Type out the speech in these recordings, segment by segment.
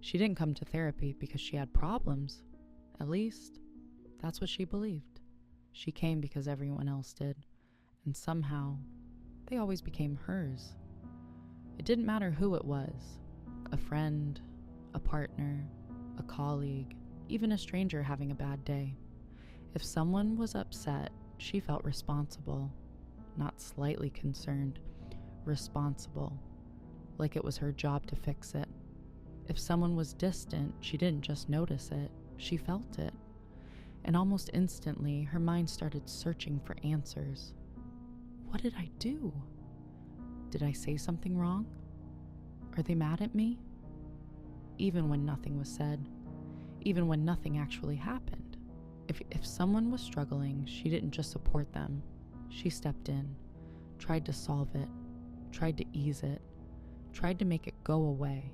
She didn't come to therapy because she had problems. At least, that's what she believed. She came because everyone else did, and somehow, they always became hers. It didn't matter who it was, a friend, a partner, a colleague, even a stranger having a bad day. If someone was upset, she felt responsible, not slightly concerned, responsible, like it was her job to fix it. If someone was distant, she didn't just notice it, she felt it. And almost instantly, her mind started searching for answers. What did I do? Did I say something wrong? Are they mad at me? Even when nothing was said, even when nothing actually happened. If someone was struggling, she didn't just support them. She stepped in, tried to solve it, tried to ease it, tried to make it go away,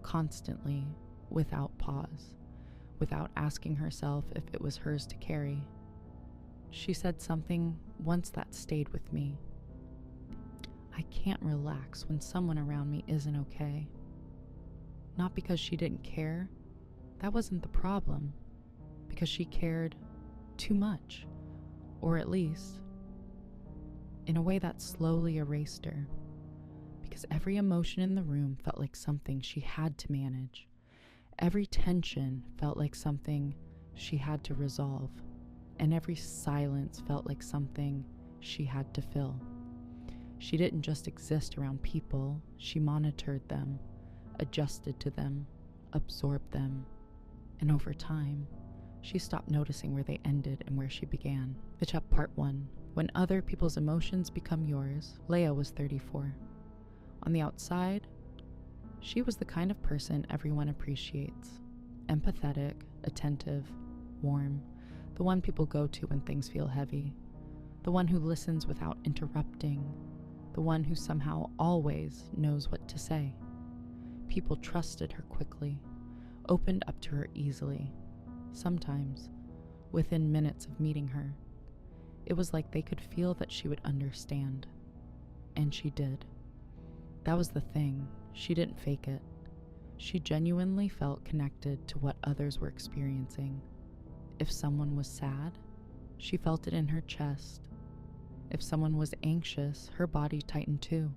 constantly, without pause, without asking herself if it was hers to carry. She said something once that stayed with me. I can't relax when someone around me isn't okay. Not because she didn't care. That wasn't the problem. Because she cared too much. Or at least, in a way that slowly erased her. Because every emotion in the room felt like something she had to manage. Every tension felt like something she had to resolve. And every silence felt like something she had to fill. She didn't just exist around people, she monitored them, adjusted to them, absorbed them. And over time, she stopped noticing where they ended and where she began. Pitch Up Part 1. When other people's emotions become yours, Leia was 34. On the outside, she was the kind of person everyone appreciates. Empathetic, attentive, warm, the one people go to when things feel heavy, the one who listens without interrupting, the one who somehow always knows what to say. People trusted her quickly, opened up to her easily, sometimes within minutes of meeting her. It was like they could feel that she would understand, and she did. That was the thing, she didn't fake it. She genuinely felt connected to what others were experiencing. If someone was sad, she felt it in her chest. If someone was anxious, her body tightened too.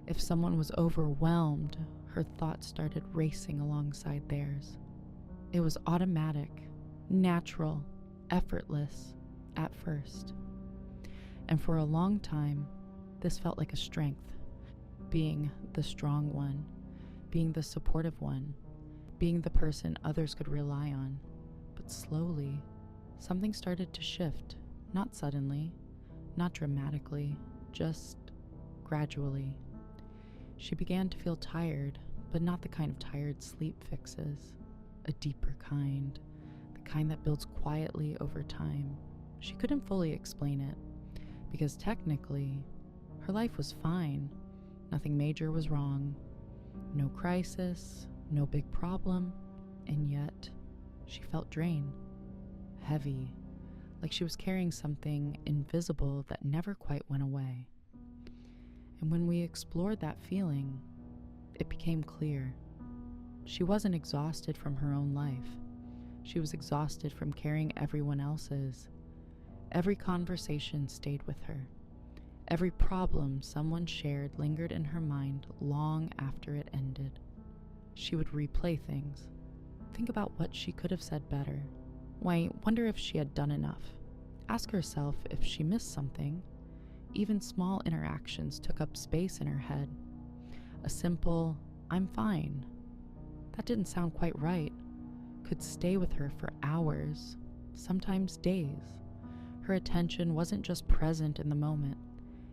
If someone was overwhelmed, her thoughts started racing alongside theirs. It was automatic, natural, effortless at first. And for a long time, this felt like a strength. Being the strong one, being the supportive one, being the person others could rely on. But slowly, something started to shift, not suddenly, not dramatically, just gradually. She began to feel tired, but not the kind of tired sleep fixes, a deeper kind, the kind that builds quietly over time. She couldn't fully explain it, because technically, her life was fine. Nothing major was wrong, no crisis, no big problem, and yet she felt drained, heavy, like she was carrying something invisible that never quite went away. And when we explored that feeling, it became clear. She wasn't exhausted from her own life. She was exhausted from carrying everyone else's. Every conversation stayed with her. Every problem someone shared lingered in her mind long after it ended. She would replay things, think about what she could have said better. Why, wonder if she had done enough. Ask herself if she missed something. Even small interactions took up space in her head. A simple, "I'm fine," that didn't sound quite right, could stay with her for hours, sometimes days. Her attention wasn't just present in the moment.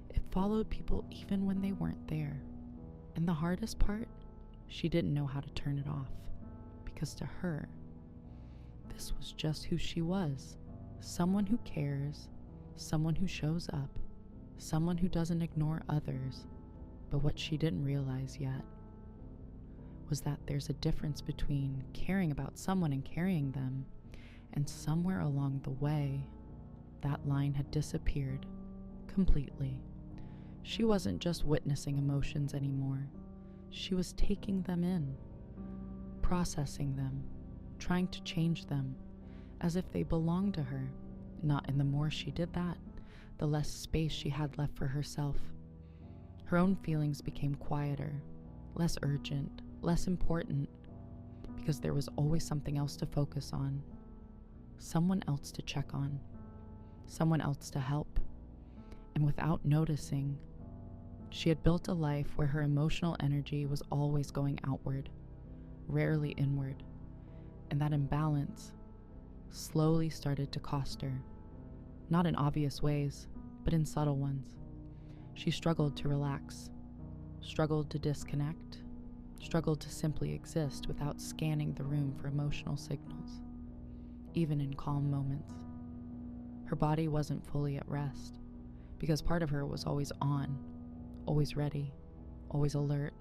It followed people even when they weren't there. And the hardest part, she didn't know how to turn it off. Because to her, this was just who she was. Someone who cares, someone who shows up, someone who doesn't ignore others. But what she didn't realize yet was that there's a difference between caring about someone and carrying them, and somewhere along the way, that line had disappeared completely. She wasn't just witnessing emotions anymore. She was taking them in, processing them, trying to change them, as if they belonged to her. And the more she did that, the less space she had left for herself. Her own feelings became quieter, less urgent, less important, because there was always something else to focus on, someone else to check on, someone else to help. And without noticing, she had built a life where her emotional energy was always going outward, rarely inward, and that imbalance slowly started to cost her, not in obvious ways, but in subtle ones. She struggled to relax, struggled to disconnect, struggled to simply exist without scanning the room for emotional signals, even in calm moments. Her body wasn't fully at rest, because part of her was always on, always ready, always alert,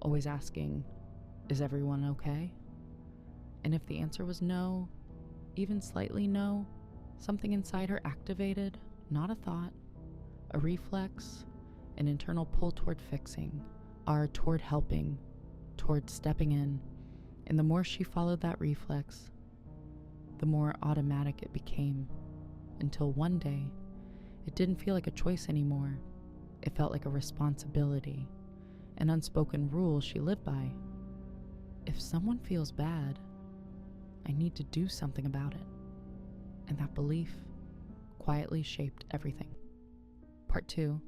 always asking, "Is everyone okay?" And if the answer was no, even slightly no, something inside her activated, not a thought, a reflex, an internal pull toward fixing, or toward helping, toward stepping in. And the more she followed that reflex, the more automatic it became, until one day, it didn't feel like a choice anymore. It felt like a responsibility, an unspoken rule she lived by. If someone feels bad, I need to do something about it. And that belief quietly shaped everything. Part 2,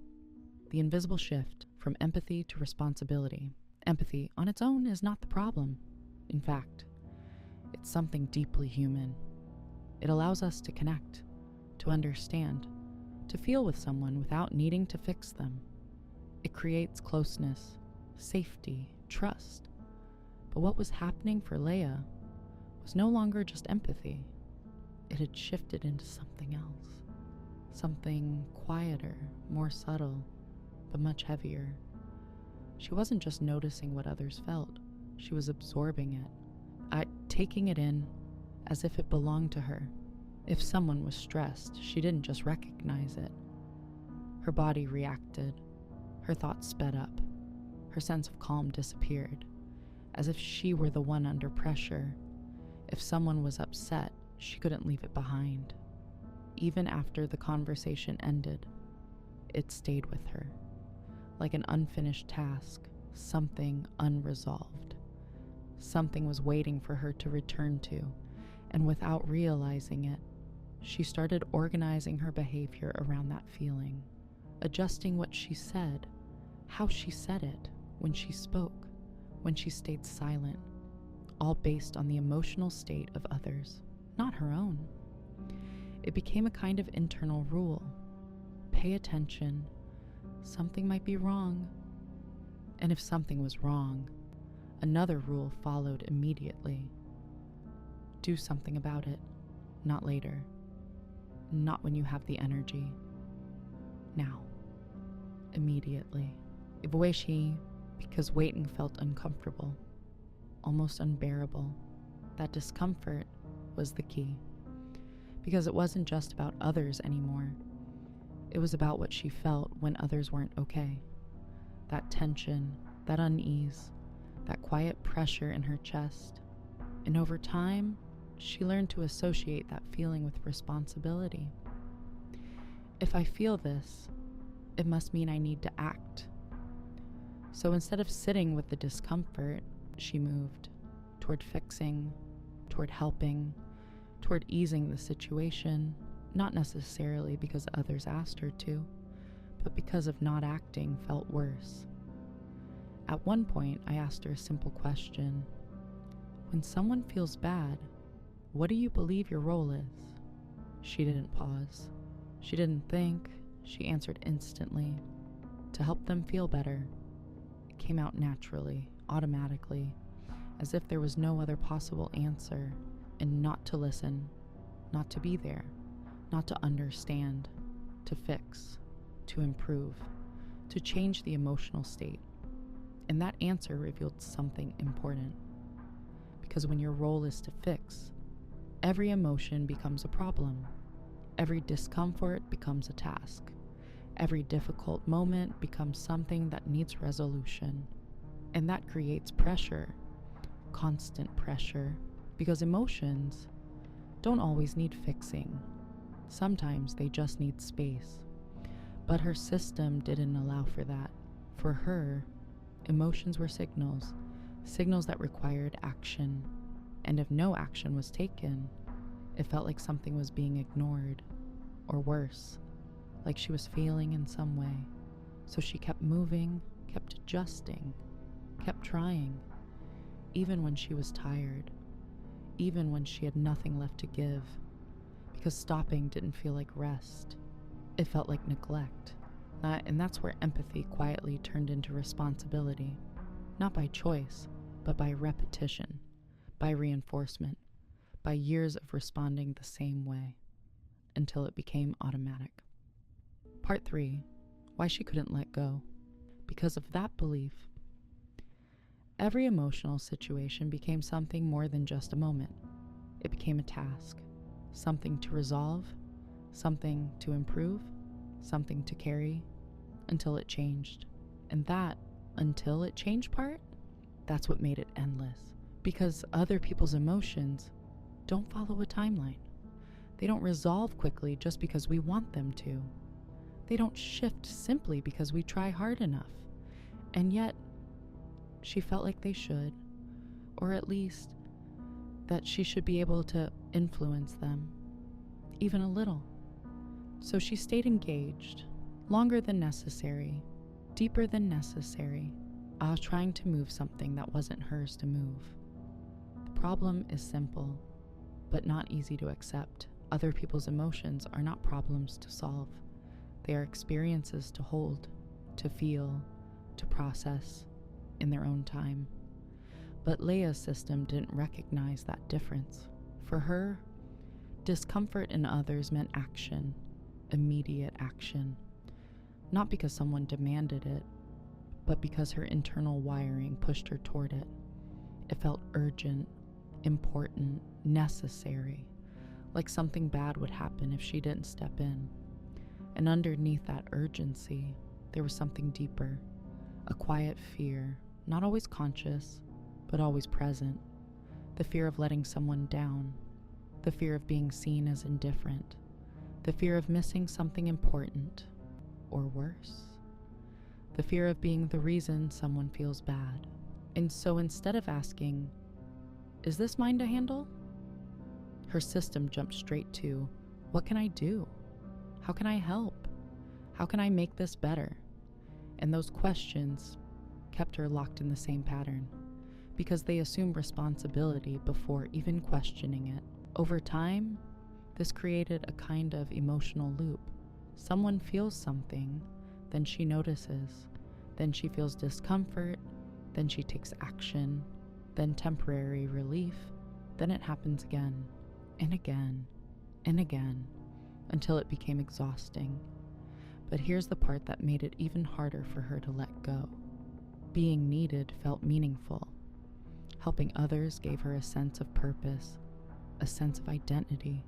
the invisible shift from empathy to responsibility. Empathy on its own is not the problem. In fact, it's something deeply human. It allows us to connect, to understand, to feel with someone without needing to fix them. It creates closeness, safety, trust. But what was happening for Leia was no longer just empathy. It had shifted into something else, something quieter, more subtle, but much heavier. She wasn't just noticing what others felt, she was absorbing it, taking it in as if it belonged to her. If someone was stressed, she didn't just recognize it. Her body reacted, her thoughts sped up, her sense of calm disappeared, as if she were the one under pressure. If someone was upset, she couldn't leave it behind. Even after the conversation ended, it stayed with her, like an unfinished task, something unresolved. Something was waiting for her to return to, and without realizing it, she started organizing her behavior around that feeling, adjusting what she said, how she said it, when she spoke, when she stayed silent, all based on the emotional state of others, not her own. It became a kind of internal rule. Pay attention. Something might be wrong. And if something was wrong, another rule followed immediately. Do something about it, not later. Not when you have the energy. Now. Immediately. Because waiting felt uncomfortable, almost unbearable. That discomfort was the key. Because it wasn't just about others anymore. It was about what she felt when others weren't okay. That tension, that unease, that quiet pressure in her chest. And over time, she learned to associate that feeling with responsibility. If I feel this, it must mean I need to act. So instead of sitting with the discomfort, she moved toward fixing, toward helping, toward easing the situation, not necessarily because others asked her to, but because of not acting felt worse. At one point, I asked her a simple question. When someone feels bad, what do you believe your role is? She didn't pause. She didn't think. She answered instantly. To help them feel better. It came out naturally, automatically, as if there was no other possible answer, and not to listen, not to be there, not to understand, to fix, to improve, to change the emotional state. And that answer revealed something important. Because when your role is to fix, every emotion becomes a problem. Every discomfort becomes a task. Every difficult moment becomes something that needs resolution. And that creates pressure. constant pressure, because emotions don't always need fixing. Sometimes they just need space. But her system didn't allow for that. For her, emotions were signals that required action. And if no action was taken, it felt like something was being ignored, or worse, like she was failing in some way. So she kept moving, kept adjusting, kept trying, even when she was tired, even when she had nothing left to give, because stopping didn't feel like rest. It felt like neglect. And that's where empathy quietly turned into responsibility, not by choice, but by repetition, by reinforcement, by years of responding the same way, until it became automatic. Part 3, why she couldn't let go. Because of that belief, every emotional situation became something more than just a moment. It became a task, something to resolve, something to improve, something to carry, until it changed. And that until it changed part, that's what made it endless. Because other people's emotions don't follow a timeline. They don't resolve quickly just because we want them to. They don't shift simply because we try hard enough. And yet, she felt like they should, or at least that she should be able to influence them, even a little. So she stayed engaged, longer than necessary, deeper than necessary, trying to move something that wasn't hers to move. The problem is simple, but not easy to accept. Other people's emotions are not problems to solve. They are experiences to hold, to feel, to process in their own time. But Leia's system didn't recognize that difference. For her, discomfort in others meant action, immediate action. Not because someone demanded it, but because her internal wiring pushed her toward it. It felt urgent, important, necessary, like something bad would happen if she didn't step in. And underneath that urgency, there was something deeper, a quiet fear, not always conscious, but always present. The fear of letting someone down, the fear of being seen as indifferent, the fear of missing something important, or worse, the fear of being the reason someone feels bad. And so instead of asking, "Is this mine to handle?" her system jumped straight to, "What can I do? How can I help? How can I make this better?" And those questions kept her locked in the same pattern, because they assumed responsibility before even questioning it. Over time, this created a kind of emotional loop. Someone feels something, then she notices, then she feels discomfort, then she takes action, then temporary relief, then it happens again, and again, and again, until it became exhausting. But here's the part that made it even harder for her to let go. Being needed felt meaningful. Helping others gave her a sense of purpose, a sense of identity.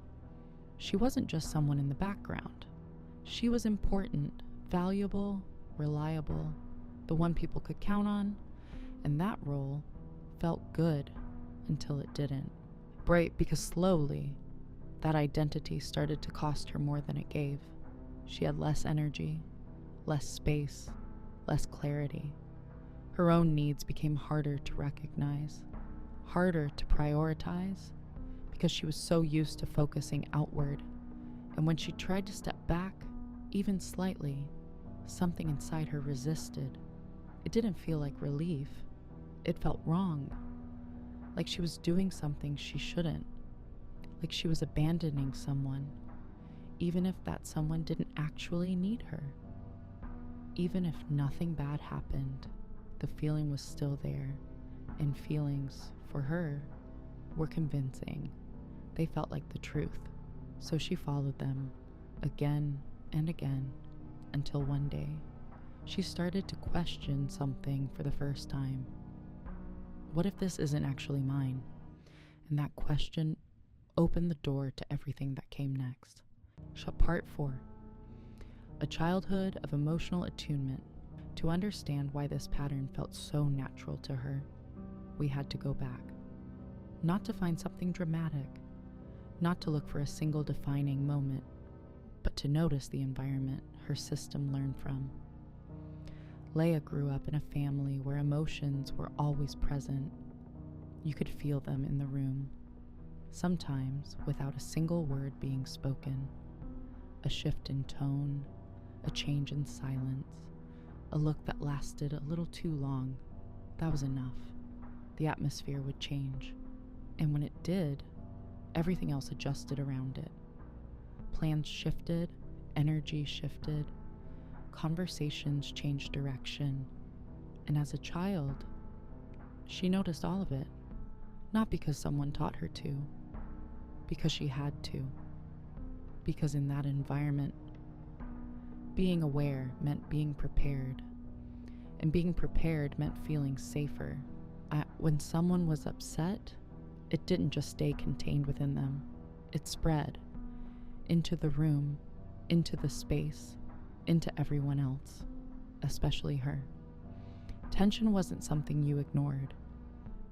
She wasn't just someone in the background. She was important, valuable, reliable, the one people could count on, and that role felt good until it didn't. Right, because slowly, that identity started to cost her more than it gave. She had less energy, less space, less clarity. Her own needs became harder to recognize, harder to prioritize, because she was so used to focusing outward. And when she tried to step back, even slightly, something inside her resisted. It didn't feel like relief. It felt wrong. Like she was doing something she shouldn't. Like she was abandoning someone, even if that someone didn't actually need her. Even if nothing bad happened, the feeling was still there, and feelings, for her, were convincing. They felt like the truth, so she followed them, again and again, until one day, she started to question something for the first time. What if this isn't actually mine? And that question opened the door to everything that came next. Part 4. A childhood of emotional attunement. To understand why this pattern felt so natural to her, we had to go back. not to find something dramatic, not to look for a single defining moment, but to notice the environment her system learned from. Leia grew up in a family where emotions were always present. You could feel them in the room, sometimes without a single word being spoken. A shift in tone, a change in silence, a look that lasted a little too long. That was enough. The atmosphere would change. And when it did, everything else adjusted around it. Plans shifted, energy shifted, conversations changed direction. And as a child, she noticed all of it. Not because someone taught her to, because she had to. Because in that environment, being aware meant being prepared. And being prepared meant feeling safer. When someone was upset, it didn't just stay contained within them. It spread into the room, into the space, into everyone else, especially her. Tension wasn't something you ignored.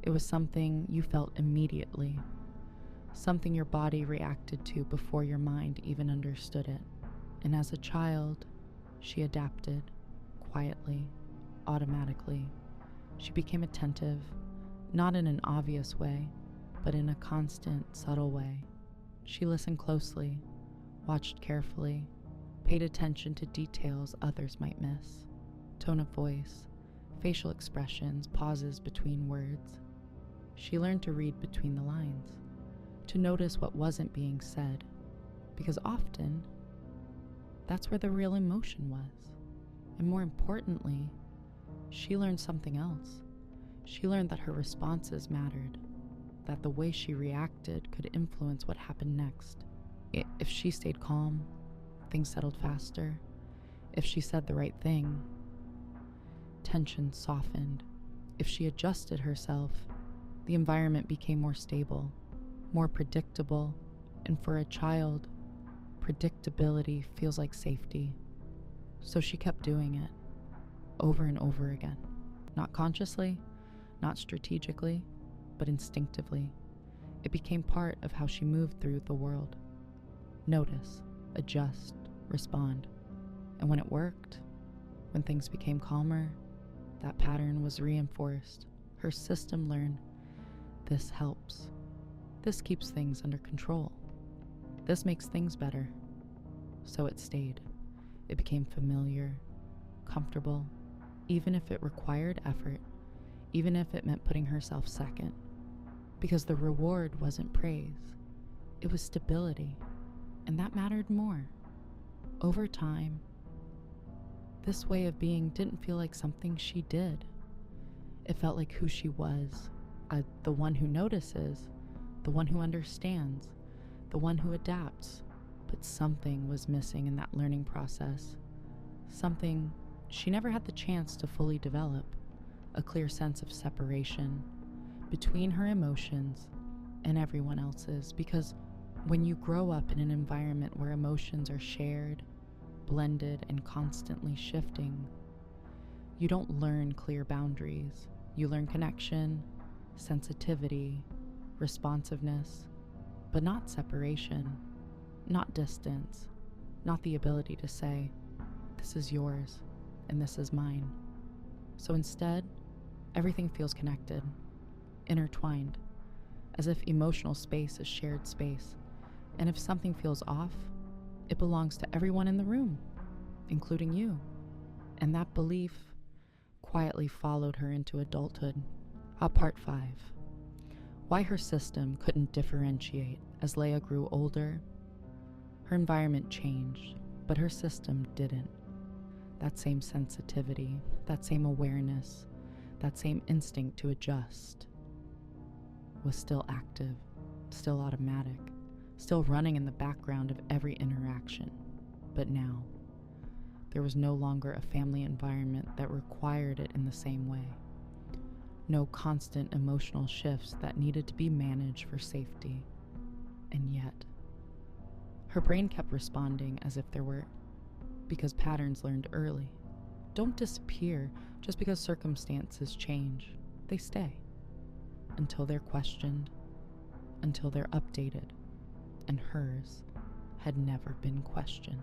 It was something you felt immediately, something your body reacted to before your mind even understood it. And as a child, she adapted, quietly, automatically. She became attentive, not in an obvious way, but in a constant, subtle way. She listened closely, watched carefully, paid attention to details others might miss. Tone of voice, facial expressions, pauses between words. She learned to read between the lines, to notice what wasn't being said, because often, that's where the real emotion was. And more importantly, she learned something else. She learned that her responses mattered, that the way she reacted could influence what happened next. If she stayed calm, things settled faster. If she said the right thing, tension softened. If she adjusted herself, the environment became more stable, more predictable, and for a child, predictability feels like safety. So she kept doing it, over and over again. Not consciously, not strategically, but instinctively. It became part of how she moved through the world. Notice, adjust, respond. And when it worked, when things became calmer, that pattern was reinforced. Her system learned, this helps. This keeps things under control. This makes things better. So it stayed. It became familiar, comfortable, even if it required effort, even if it meant putting herself second. Because the reward wasn't praise, it was stability, and that mattered more. Over time, this way of being didn't feel like something she did. It felt like who she was, the one who notices, the one who understands, the one who adapts. But something was missing in that learning process. Something she never had the chance to fully develop. A clear sense of separation between her emotions and everyone else's. Because when you grow up in an environment where emotions are shared, blended, and constantly shifting, you don't learn clear boundaries. You learn connection, sensitivity, responsiveness, but not separation. Not distance, not the ability to say, this is yours and this is mine. So instead, everything feels connected, intertwined, as if emotional space is shared space. And if something feels off, it belongs to everyone in the room, including you. And that belief quietly followed her into adulthood. Part 5. Why her system couldn't differentiate as Leia grew older. Her environment changed, but her system didn't. That same sensitivity, that same awareness, that same instinct to adjust was still active, still automatic, still running in the background of every interaction. But now, there was no longer a family environment that required it in the same way. No constant emotional shifts that needed to be managed for safety. And yet, her brain kept responding as if there were, because patterns learned early don't disappear just because circumstances change. They stay until they're questioned, until they're updated, and hers had never been questioned.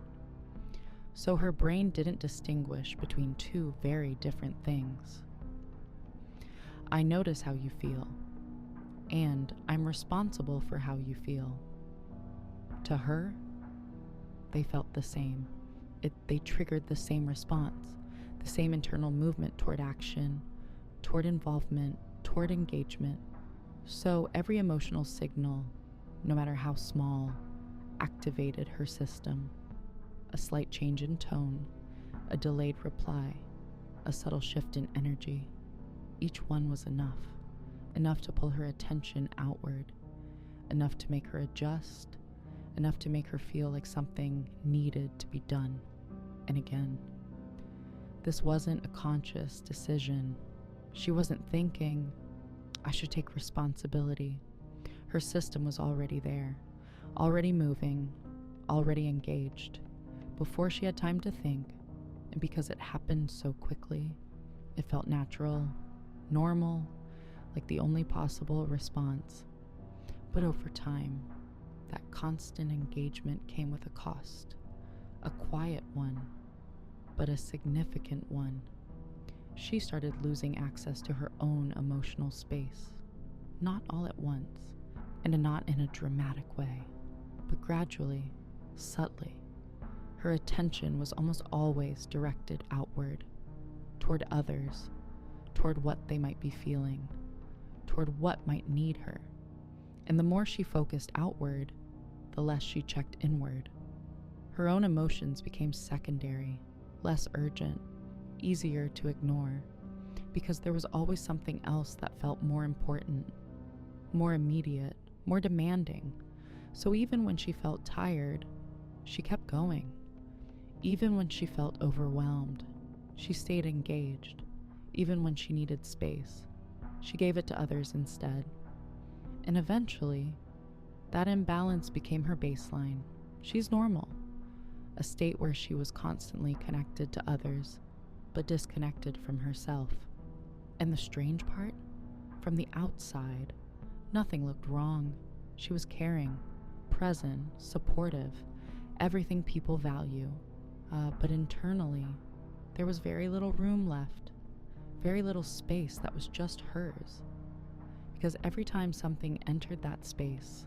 So her brain didn't distinguish between two very different things. I notice how you feel, and I'm responsible for how you feel. To her, they felt the same. They triggered the same response, the same internal movement toward action, toward involvement, toward engagement. So every emotional signal, no matter how small, activated her system. A slight change in tone, a delayed reply, a subtle shift in energy. Each one was enough to pull her attention outward, enough to make her adjust, enough to make her feel like something needed to be done. And again, this wasn't a conscious decision. She wasn't thinking, I should take responsibility. Her system was already there, already moving, already engaged. Before she had time to think, and because it happened so quickly, it felt natural, normal, like the only possible response. But over time, that constant engagement came with a cost, a quiet one, but a significant one. She started losing access to her own emotional space, not all at once, and not in a dramatic way, but gradually, subtly. Her attention was almost always directed outward, toward others, toward what they might be feeling, toward what might need her. And the more she focused outward, the less she checked inward. Her own emotions became secondary, less urgent, easier to ignore, because there was always something else that felt more important, more immediate, more demanding. So even when she felt tired, she kept going. Even when she felt overwhelmed, she stayed engaged. Even when she needed space, she gave it to others instead. And eventually, that imbalance became her baseline. She's normal, a state where she was constantly connected to others, but disconnected from herself. And the strange part? From the outside, nothing looked wrong. She was caring, present, supportive, everything people value. But internally, there was very little room left, very little space that was just hers. Because every time something entered that space,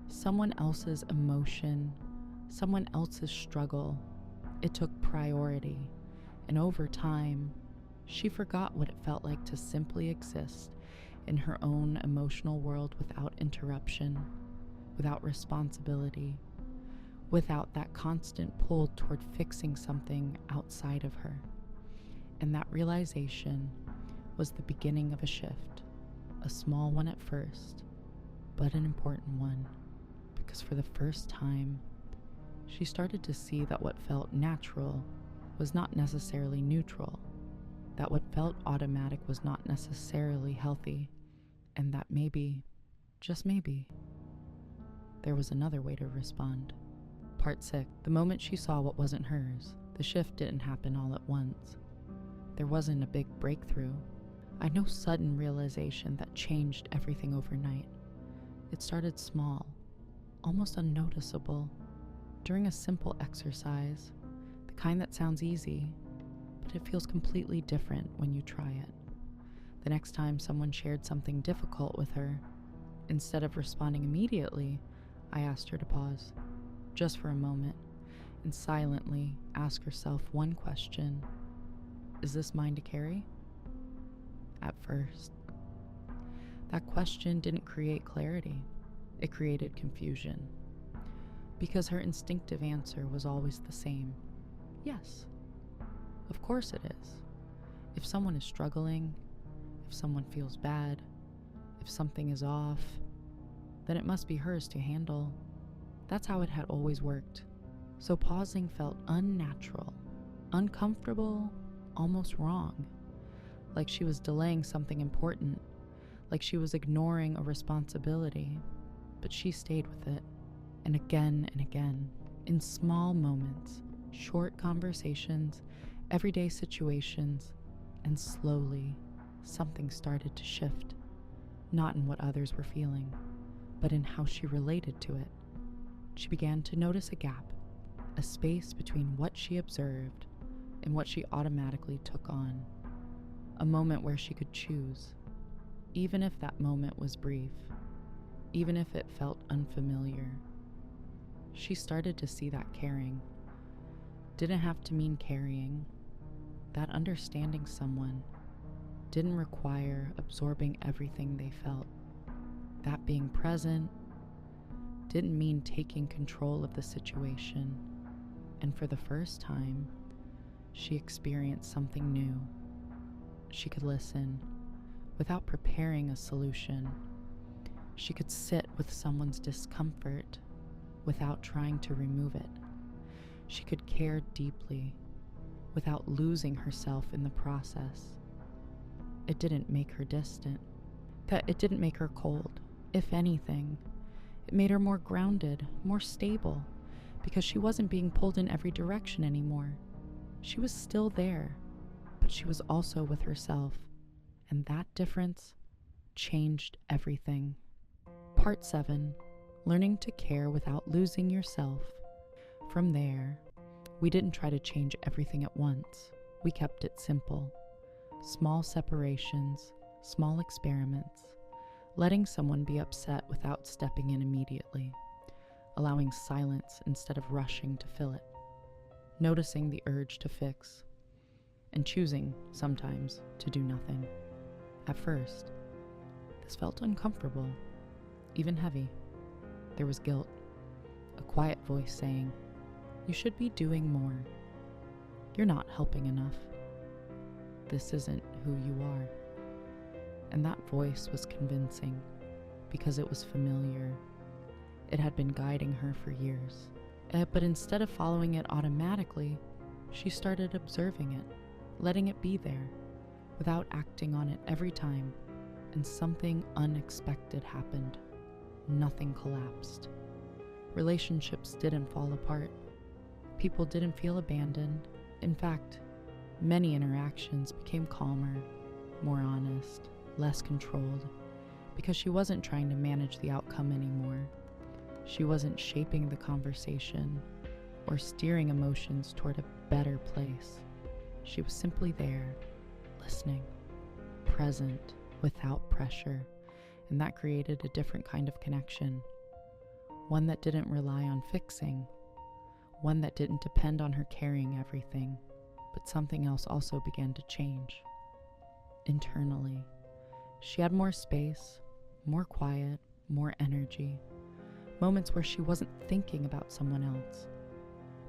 someone else's emotion, someone else's struggle, it took priority. And over time, she forgot what it felt like to simply exist in her own emotional world without interruption, without responsibility, without that constant pull toward fixing something outside of her. And that realization was the beginning of a shift, a small one at first, but an important one, because for the first time, she started to see that what felt natural was not necessarily neutral, that what felt automatic was not necessarily healthy, and that maybe, just maybe, there was another way to respond. Part 6. The moment she saw what wasn't hers, the shift didn't happen all at once. There wasn't a big breakthrough. I had no sudden realization that changed everything overnight. It started small, almost unnoticeable, during a simple exercise, the kind that sounds easy, but it feels completely different when you try it. The next time someone shared something difficult with her, instead of responding immediately, I asked her to pause, just for a moment, and silently ask herself one question. Is this mine to carry? At first, that question didn't create clarity. It created confusion. Because her instinctive answer was always the same. Yes, of course it is. If someone is struggling, if someone feels bad, if something is off, then it must be hers to handle. That's how it had always worked. So pausing felt unnatural, uncomfortable, almost wrong. Like she was delaying something important, like she was ignoring a responsibility, but she stayed with it. And again, in small moments, short conversations, everyday situations, and slowly, something started to shift. Not in what others were feeling, but in how she related to it. She began to notice a gap, a space between what she observed and what she automatically took on, a moment where she could choose, even if that moment was brief, even if it felt unfamiliar. She started to see that caring didn't have to mean carrying, that understanding someone didn't require absorbing everything they felt, that being present didn't mean taking control of the situation, and for the first time, she experienced something new. She could listen without preparing a solution. She could sit with someone's discomfort without trying to remove it. She could care deeply without losing herself in the process. It didn't make her distant. It didn't make her cold. If anything, it made her more grounded, more stable, because she wasn't being pulled in every direction anymore. She was still there, but she was also with herself, and that difference changed everything. Part 7, learning to care without losing yourself. From there, we didn't try to change everything at once. We kept it simple. Small separations, small experiments, letting someone be upset without stepping in immediately, allowing silence instead of rushing to fill it, noticing the urge to fix, and choosing, sometimes, to do nothing. At first, this felt uncomfortable, even heavy. There was guilt, a quiet voice saying, "You should be doing more. You're not helping enough. This isn't who you are." And that voice was convincing because it was familiar. It had been guiding her for years. But instead of following it automatically, she started observing it, letting it be there, without acting on it every time, and something unexpected happened. Nothing collapsed. Relationships didn't fall apart. People didn't feel abandoned. In fact, many interactions became calmer, more honest, less controlled, because she wasn't trying to manage the outcome anymore. She wasn't shaping the conversation or steering emotions toward a better place. She was simply there, listening, present, without pressure, and that created a different kind of connection. One that didn't rely on fixing, one that didn't depend on her carrying everything, but something else also began to change. Internally, she had more space, more quiet, more energy, moments where she wasn't thinking about someone else,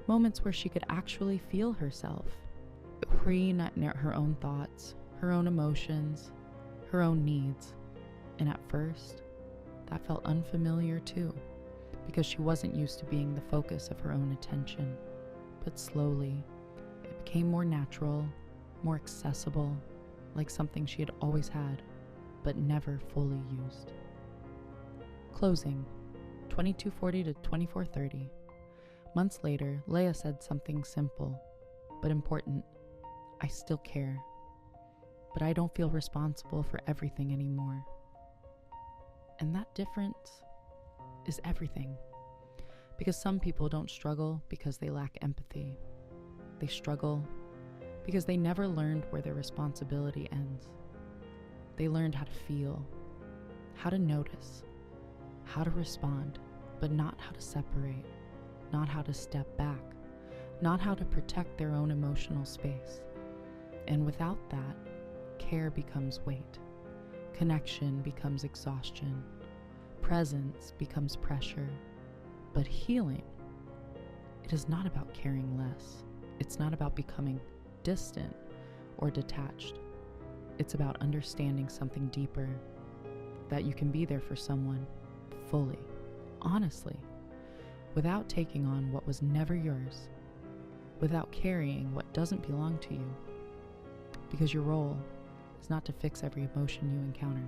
moments where she could actually feel herself, free her own thoughts, her own emotions, her own needs. And at first, that felt unfamiliar too, because she wasn't used to being the focus of her own attention. But slowly, it became more natural, more accessible, like something she had always had, but never fully used. Closing, 2240 to 2430. Months later, Leia said something simple, but important. "I still care, but I don't feel responsible for everything anymore." And that difference is everything. Because some people don't struggle because they lack empathy. They struggle because they never learned where their responsibility ends. They learned how to feel, how to notice, how to respond, but not how to separate, not how to step back, not how to protect their own emotional space. And without that, care becomes weight, connection becomes exhaustion, presence becomes pressure. But healing, it is not about caring less. It's not about becoming distant or detached. It's about understanding something deeper, that you can be there for someone fully, honestly, without taking on what was never yours, without carrying what doesn't belong to you. Because your role is not to fix every emotion you encounter,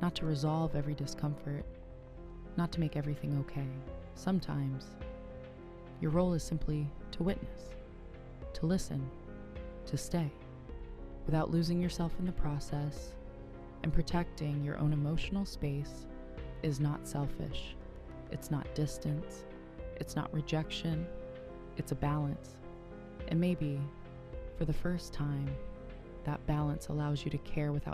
not to resolve every discomfort, not to make everything okay. Sometimes, your role is simply to witness, to listen, to stay, without losing yourself in the process, and protecting your own emotional space is not selfish. It's not distance. It's not rejection. It's a balance. And maybe, for the first time, that balance allows you to care without